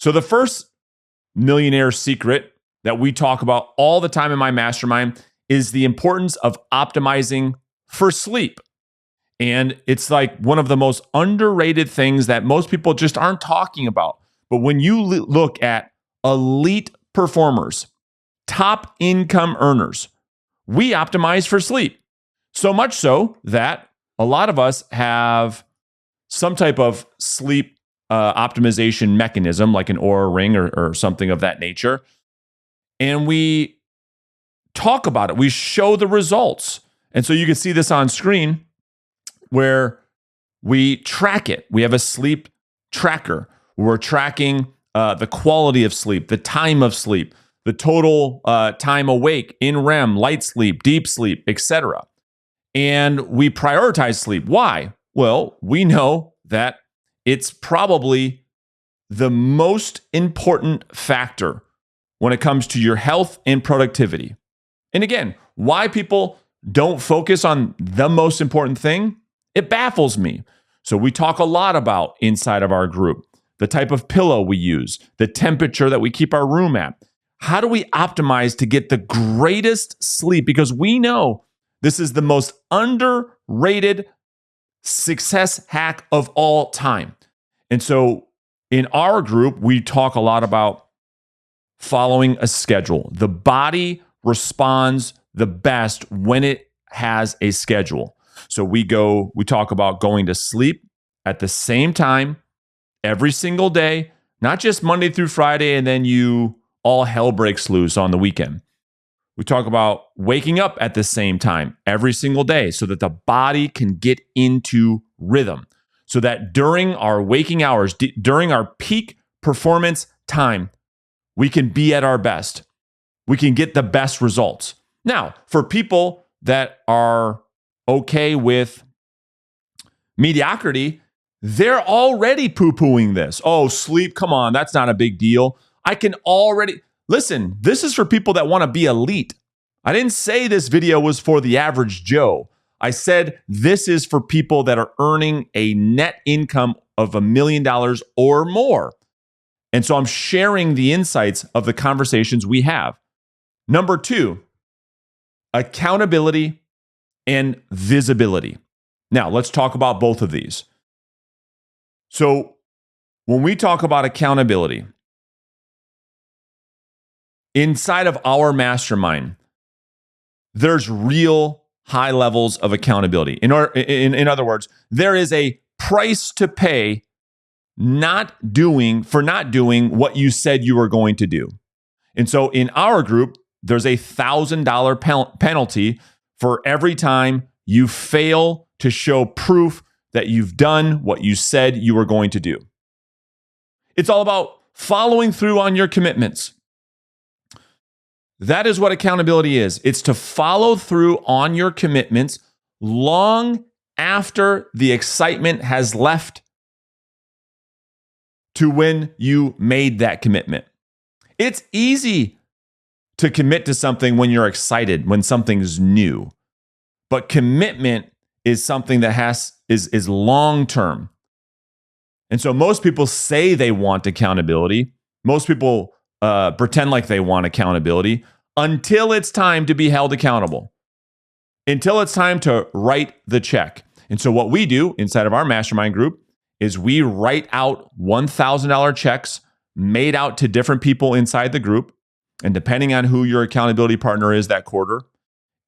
So the first millionaire secret that we talk about all the time in my mastermind is the importance of optimizing for sleep. And it's like one of the most underrated things that most people just aren't talking about. But when you look at elite performers, top income earners, we optimize for sleep. So much so that a lot of us have some type of sleep optimization mechanism, like an Oura ring or something of that nature. And we talk about it. We show the results. And so you can see this on screen where we track it. We have a sleep tracker. We're tracking the quality of sleep, the time of sleep, the total time awake, in REM, light sleep, deep sleep, etc. And we prioritize sleep. Why? Well, we know that it's probably the most important factor when it comes to your health and productivity. And again, why people don't focus on the most important thing, it baffles me. So we talk a lot about inside of our group, the type of pillow we use, the temperature that we keep our room at. How do we optimize to get the greatest sleep? Because we know this is the most underrated success hack of all time. And so in our group, we talk a lot about following a schedule. The body responds the best when it has a schedule. So we talk about going to sleep at the same time every single day, not just Monday through Friday, and then all hell breaks loose on the weekend. We talk about waking up at the same time every single day so that the body can get into rhythm, so that during our waking hours, during our peak performance time, we can be at our best. We can get the best results. Now, for people that are okay with mediocrity, they're already poo-pooing this. Oh, sleep, come on, that's not a big deal. I can already... Listen, this is for people that want to be elite. I didn't say this video was for the average Joe. I said this is for people that are earning a net income of $1 million or more. And so I'm sharing the insights of the conversations we have. Number 2, accountability and visibility. Now, let's talk about both of these. So when we talk about accountability, inside of our mastermind, there's real high levels of accountability. In other words, there is a price to pay for not doing what you said you were going to do. And so in our group, there's a $1,000 penalty for every time you fail to show proof that you've done what you said you were going to do. It's all about following through on your commitments. That is what accountability is. It's to follow through on your commitments long after the excitement has left to when you made that commitment. It's easy to commit to something when you're excited, when something's new. But commitment is something that is long-term. And so most people say they want accountability. Most people pretend like they want accountability until it's time to be held accountable, until it's time to write the check. And so what we do inside of our mastermind group is we write out $1,000 checks made out to different people inside the group. And depending on who your accountability partner is that quarter,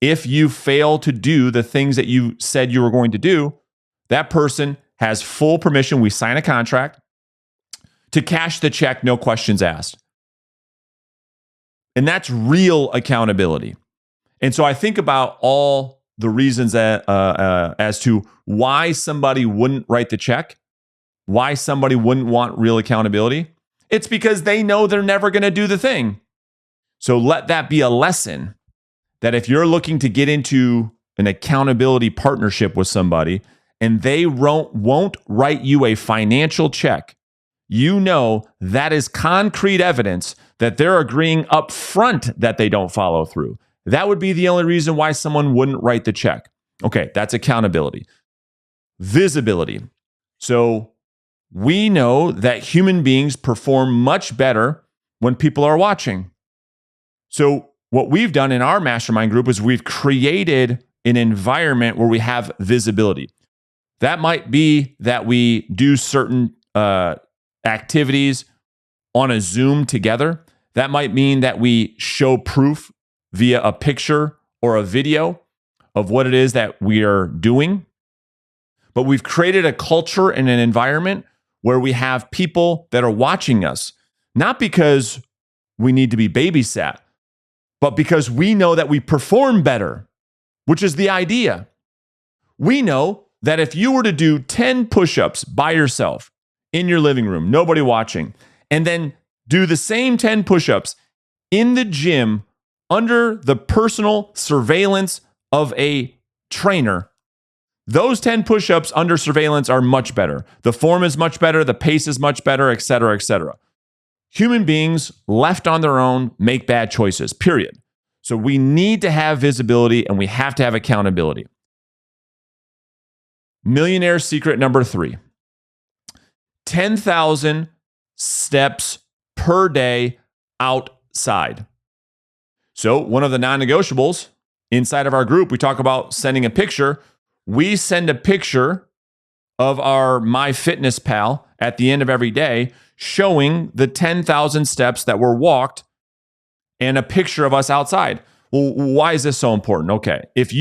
if you fail to do the things that you said you were going to do, that person has full permission. We sign a contract to cash the check, no questions asked. And that's real accountability. And so I think about all the reasons as to why somebody wouldn't write the check, why somebody wouldn't want real accountability. It's because they know they're never going to do the thing. So let that be a lesson that if you're looking to get into an accountability partnership with somebody and they won't write you a financial check, you know that is concrete evidence that they're agreeing up front that they don't follow through. That would be the only reason why someone wouldn't write the check. Okay, that's accountability. Visibility. So We know that human beings perform much better when people are watching. So what we've done in our mastermind group is we've created an environment where we have visibility. That might be that we do certain activities on a Zoom together. That might mean that we show proof via a picture or a video of what it is that we are doing. But we've created a culture and an environment where we have people that are watching us, not because we need to be babysat, but because we know that we perform better, which is the idea. We know that if you were to do 10 push-ups by yourself in your living room, nobody watching, and then do the same 10 push-ups in the gym under the personal surveillance of a trainer, those 10 push-ups under surveillance are much better. The form is much better, the pace is much better, et cetera, et cetera. Human beings left on their own make bad choices, period. So we need to have visibility and we have to have accountability. Millionaire secret number 3, 10,000 steps per day outside. So one of the non-negotiables inside of our group, we talk about sending a picture. We send a picture of our MyFitnessPal at the end of every day showing the 10,000 steps that were walked and a picture of us outside. Well, why is this so important? Okay, if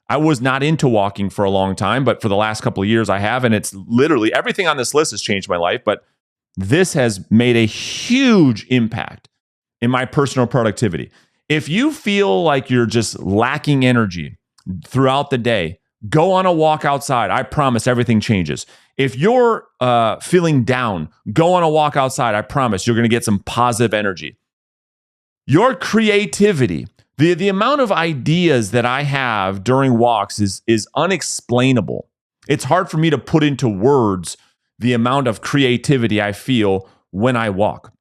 I was not into walking for a long time, but for the last couple of years I have, and it's literally everything on this list has changed my life, but this has made a huge impact in my personal productivity. If you feel like you're just lacking energy throughout the day, go on a walk outside. I promise everything changes. If you're feeling down, go on a walk outside. I promise you're going to get some positive energy. Your creativity, the amount of ideas that I have during walks is unexplainable. It's hard for me to put into words the amount of creativity I feel when I walk.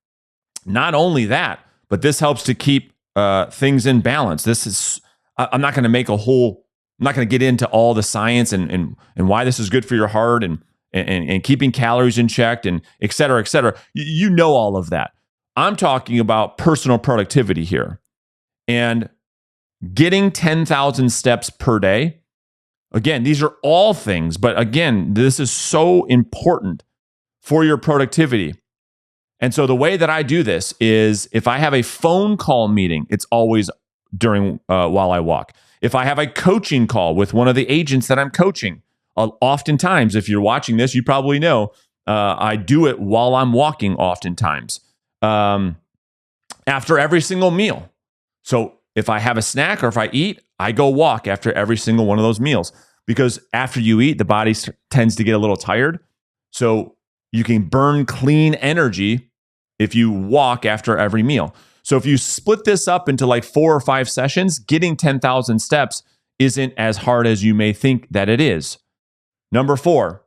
Not only that, but this helps to keep things in balance. I'm not going to get into all the science and why this is good for your heart and keeping calories in check and et cetera, et cetera. You know all of that. I'm talking about personal productivity here and getting 10,000 steps per day. Again, these are all things, but again, this is so important for your productivity. And so the way that I do this is if I have a phone call meeting, it's always during while I walk. If I have a coaching call with one of the agents that I'm coaching, oftentimes, if you're watching this, you probably know I do it while I'm walking oftentimes. After every single meal. So if I have a snack or if I eat, I go walk after every single one of those meals because after you eat, the body tends to get a little tired. So you can burn clean energy if you walk after every meal. So if you split this up into like 4 or 5 sessions, getting 10,000 steps isn't as hard as you may think that it is. Number 4,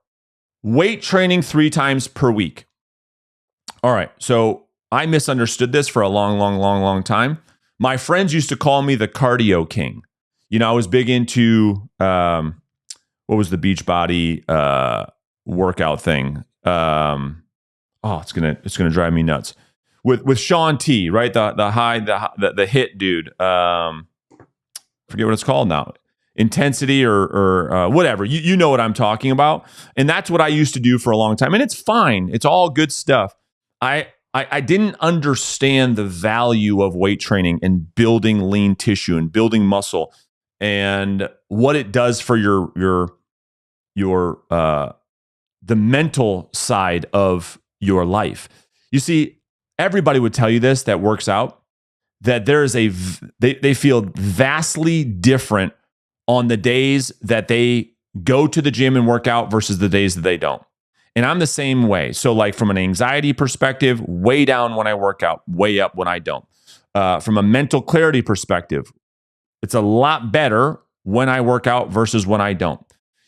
weight training 3 times per week. All right, so I misunderstood this for a long time. My friends used to call me the cardio king. You know, I was big into what was the Beachbody workout thing? It's gonna drive me nuts. With Shaun T, right? The hit dude. Forget what it's called now. Intensity or whatever. You know what I'm talking about. And that's what I used to do for a long time. And it's fine. It's all good stuff. I didn't understand the value of weight training and building lean tissue and building muscle and what it does for the mental side of your life. You see, everybody would tell you this that works out, that there is they feel vastly different on the days that they go to the gym and work out versus the days that they don't. And I'm the same way. So like from an anxiety perspective, way down when I work out, way up when I don't. From a mental clarity perspective, it's a lot better when I work out versus when I don't.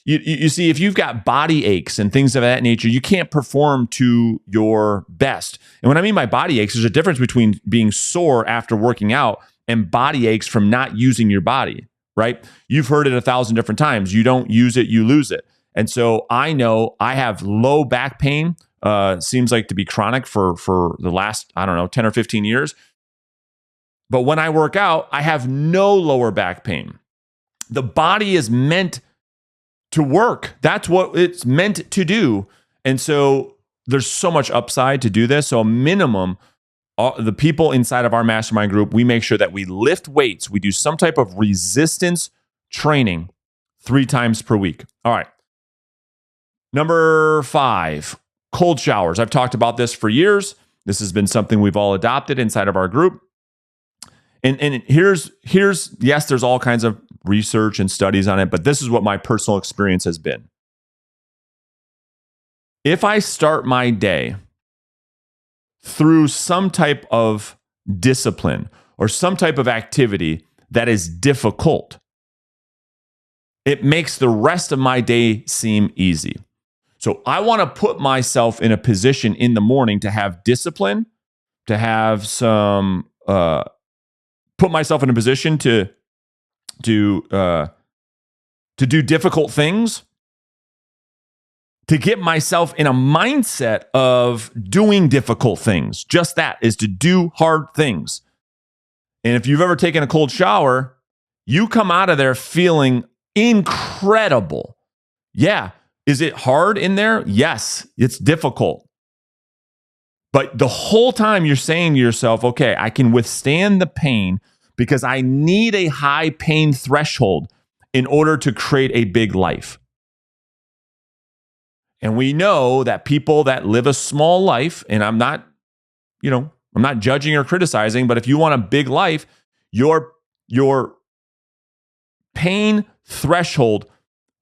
You see, if you've got body aches and things of that nature, you can't perform to your best. And when I mean by body aches, there's a difference between being sore after working out and body aches from not using your body, right? You've heard it 1,000 different times. You don't use it, you lose it. And so I know I have low back pain, seems like to be chronic for the last, 10 or 15 years. But when I work out, I have no lower back pain. The body is meant to work. That's what it's meant to do. And so there's so much upside to do this. So a minimum, the people inside of our mastermind group, we make sure that we lift weights. We do some type of resistance training 3 times per week. All right. Number 5, cold showers. I've talked about this for years. This has been something we've all adopted inside of our group. And here's yes, there's all kinds of research and studies on it, but this is what my personal experience has been. If I start my day through some type of discipline or some type of activity that is difficult, it makes the rest of my day seem easy. So I want to put myself in a position in the morning to have discipline, to have some, put myself in a position to do difficult things, to get myself in a mindset of doing difficult things. Just that is to do hard things. And if you've ever taken a cold shower, you come out of there feeling incredible. Yeah. Is it hard in there? Yes, it's difficult. But the whole time you're saying to yourself, okay, I can withstand the pain because I need a high pain threshold in order to create a big life. And we know that people that live a small life, and I'm not judging or criticizing, but if you want a big life, your pain threshold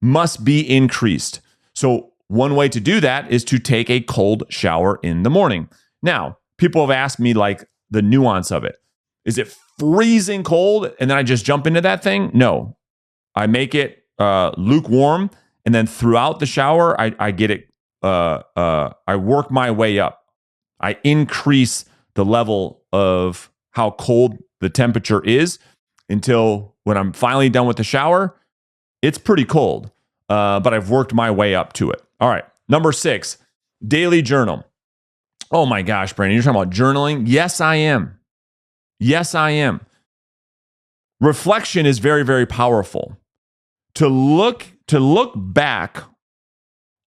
must be increased. So one way to do that is to take a cold shower in the morning. Now, people have asked me like the nuance of it. Is it freezing cold and then I just jump into that thing? No. I make it lukewarm, and then throughout the shower, I get it. I work my way up. I increase the level of how cold the temperature is until when I'm finally done with the shower, it's pretty cold. But I've worked my way up to it. All right. Number 6, daily journal. Oh my gosh, Brandon, you're talking about journaling? Yes, I am. Yes, I am. Reflection is very, very powerful. To look back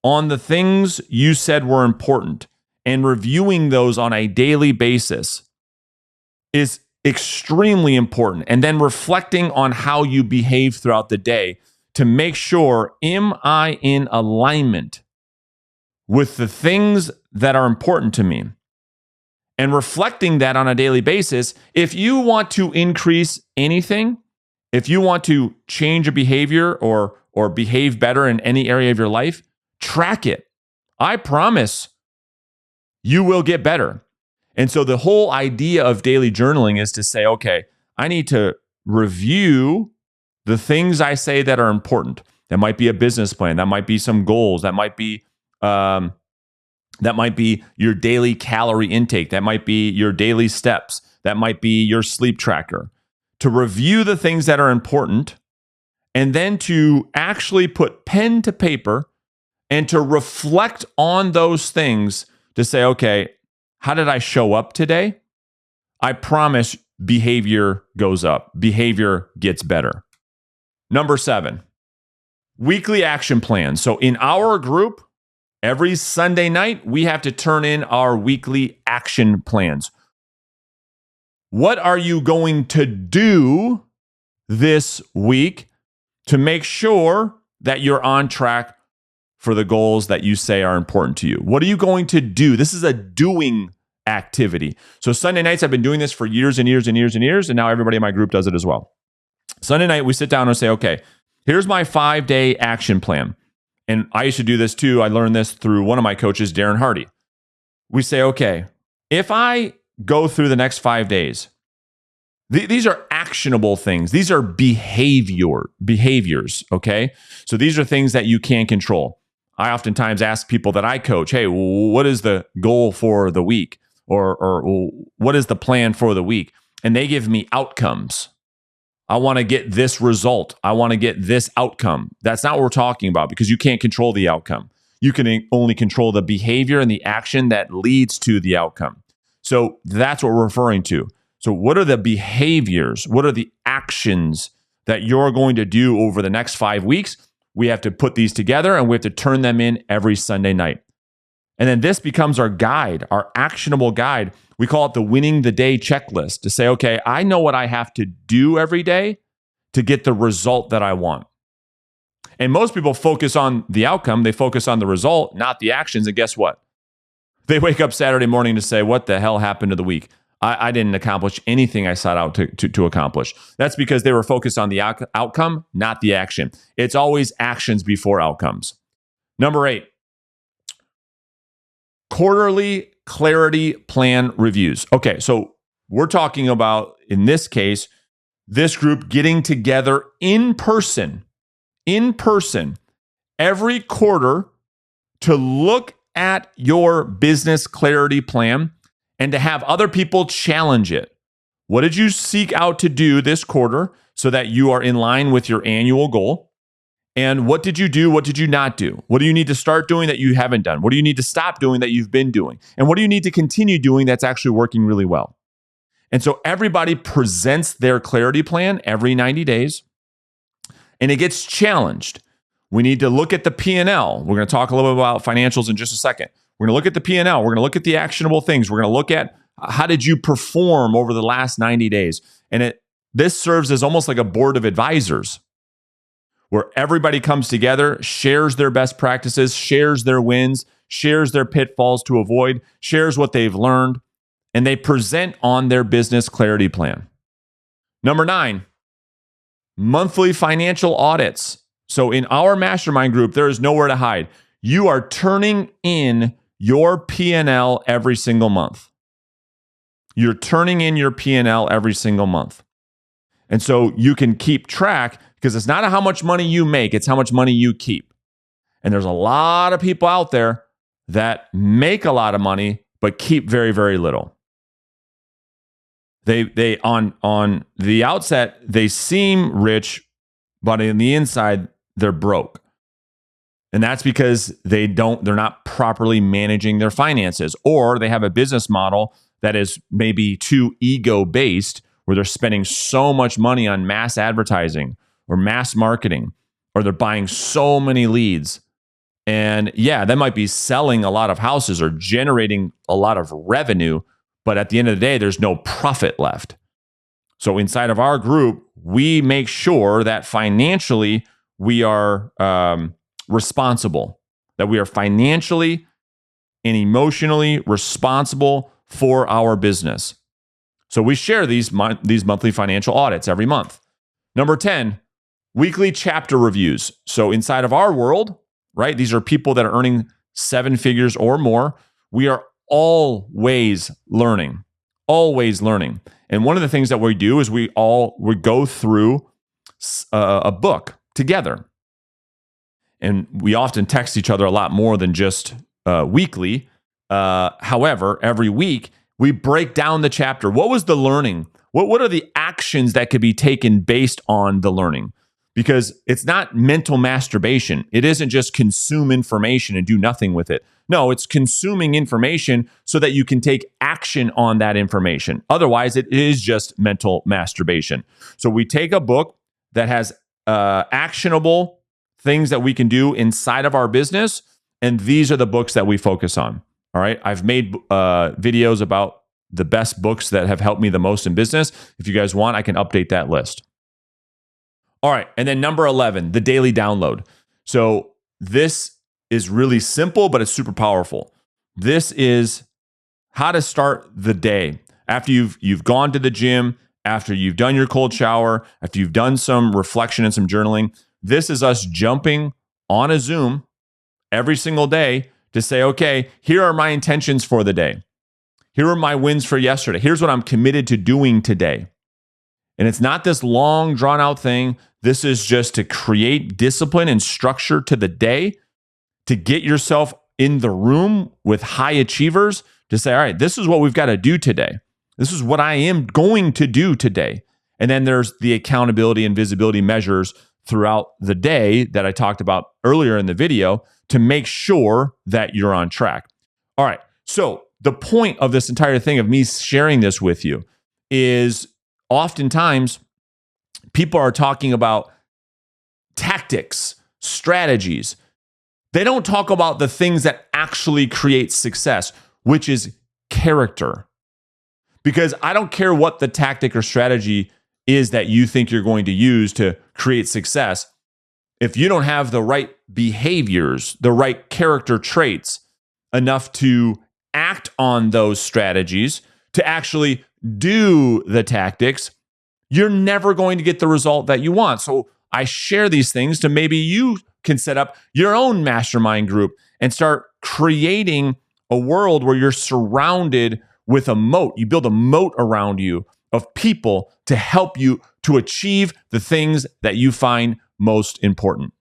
on the things you said were important and reviewing those on a daily basis is extremely important. And then reflecting on how you behave throughout the day to make sure, am I in alignment with the things that are important to me? And reflecting that on a daily basis. If you want to increase anything, if you want to change a behavior or behave better in any area of your life, track it. I promise you will get better. And so the whole idea of daily journaling is to say, okay, I need to review the things I say that are important. That might be a business plan. That might be some goals. That might be your daily calorie intake. That might be your daily steps. That might be your sleep tracker. To review the things that are important, and then to actually put pen to paper and to reflect on those things to say, okay, how did I show up today? I promise behavior goes up. Behavior gets better. Number 7, weekly action plans. So in our group, every Sunday night, we have to turn in our weekly action plans. What are you going to do this week to make sure that you're on track for the goals that you say are important to you? What are you going to do? This is a doing activity. So Sunday nights, I've been doing this for years and years and years and years, and now everybody in my group does it as well. Sunday night, we sit down and say, okay, here's my 5-day action plan. And I used to do this too. I learned this through one of my coaches, Darren Hardy. We say, okay, if I go through the next 5 days, these are actionable things. These are behaviors, okay? So these are things that you can control. I oftentimes ask people that I coach, hey, what is the goal for the week? Or what is the plan for the week? And they give me outcomes. I want to get this result. I want to get this outcome. That's not what we're talking about because you can't control the outcome. You can only control the behavior and the action that leads to the outcome. So that's what we're referring to. So what are the behaviors? What are the actions that you're going to do over the next 5 weeks? We have to put these together and we have to turn them in every Sunday night. And then this becomes our guide, our actionable guide. We call it the winning the day checklist to say, okay, I know what I have to do every day to get the result that I want. And most people focus on the outcome. They focus on the result, not the actions. And guess what? They wake up Saturday morning to say, what the hell happened to the week? I didn't accomplish anything I set out to accomplish. That's because they were focused on the outcome, not the action. It's always actions before outcomes. Number 8, quarterly clarity plan reviews. Okay, so we're talking about, in this case, this group getting together in person, every quarter to look at your business clarity plan and to have other people challenge it. What did you seek out to do this quarter so that you are in line with your annual goal? And what did you do? What did you not do? What do you need to start doing that you haven't done? What do you need to stop doing that you've been doing? And what do you need to continue doing that's actually working really well? And so everybody presents their clarity plan every 90 days, and it gets challenged. We need to look at the P&L. We're going to talk a little bit about financials in just a second. We're going to look at the P&L. We're going to look at the actionable things. We're going to look at how did you perform over the last 90 days. And this serves as almost like a board of advisors where everybody comes together, shares their best practices, shares their wins, shares their pitfalls to avoid, shares what they've learned, and they present on their business clarity plan. Number 9, monthly financial audits. So in our mastermind group, there is nowhere to hide. You are turning in your P&L every single month. You're turning in your P&L every single month. And so you can keep track because it's not how much money you make, it's how much money you keep. And there's a lot of people out there that make a lot of money but keep very, very little. They on the outset, they seem rich, but in the inside, they're broke. And that's because they're not properly managing their finances, or they have a business model that is maybe too ego-based, where they're spending so much money on mass advertising or mass marketing, or they're buying so many leads. And yeah, they might be selling a lot of houses or generating a lot of revenue, but at the end of the day, there's no profit left. So inside of our group, we make sure that financially we are responsible, that we are financially and emotionally responsible for our business. So we share these monthly financial audits every month. Number 10, weekly chapter reviews. So inside of our world, right, these are people that are earning 7 figures or more. We are always learning. And one of the things that we do is we go through a book together. And we often text each other a lot more than just weekly. However, every week we break down the chapter. What was the learning? What are the actions that could be taken based on the learning? Because it's not mental masturbation. It isn't just consume information and do nothing with it. No, it's consuming information so that you can take action on that information. Otherwise, it is just mental masturbation. So we take a book that has actionable things that we can do inside of our business, and these are the books that we focus on. All right. I've made videos about the best books that have helped me the most in business. If you guys want, I can update that list. All right. And then number 11, the daily download. So this is really simple, but it's super powerful. This is how to start the day. After you've gone to the gym, after you've done your cold shower, after you've done some reflection and some journaling, this is us jumping on a Zoom every single day to say, okay, here are my intentions for the day. Here are my wins for yesterday. Here's what I'm committed to doing today. And it's not this long, drawn out thing. This is just to create discipline and structure to the day, to get yourself in the room with high achievers, to say, all right, this is what we've got to do today. This is what I am going to do today. And then there's the accountability and visibility measures throughout the day that I talked about earlier in the video to make sure that you're on track. All right. So the point of this entire thing of me sharing this with you is oftentimes people are talking about tactics, strategies. They don't talk about the things that actually create success, which is character. Because I don't care what the tactic or strategy is that you think you're going to use to create success. If you don't have the right behaviors, the right character traits enough to act on those strategies, to actually do the tactics, you're never going to get the result that you want. So I share these things to maybe you can set up your own mastermind group and start creating a world where you're surrounded with a moat. You build a moat around you of people to help you to achieve the things that you find most important.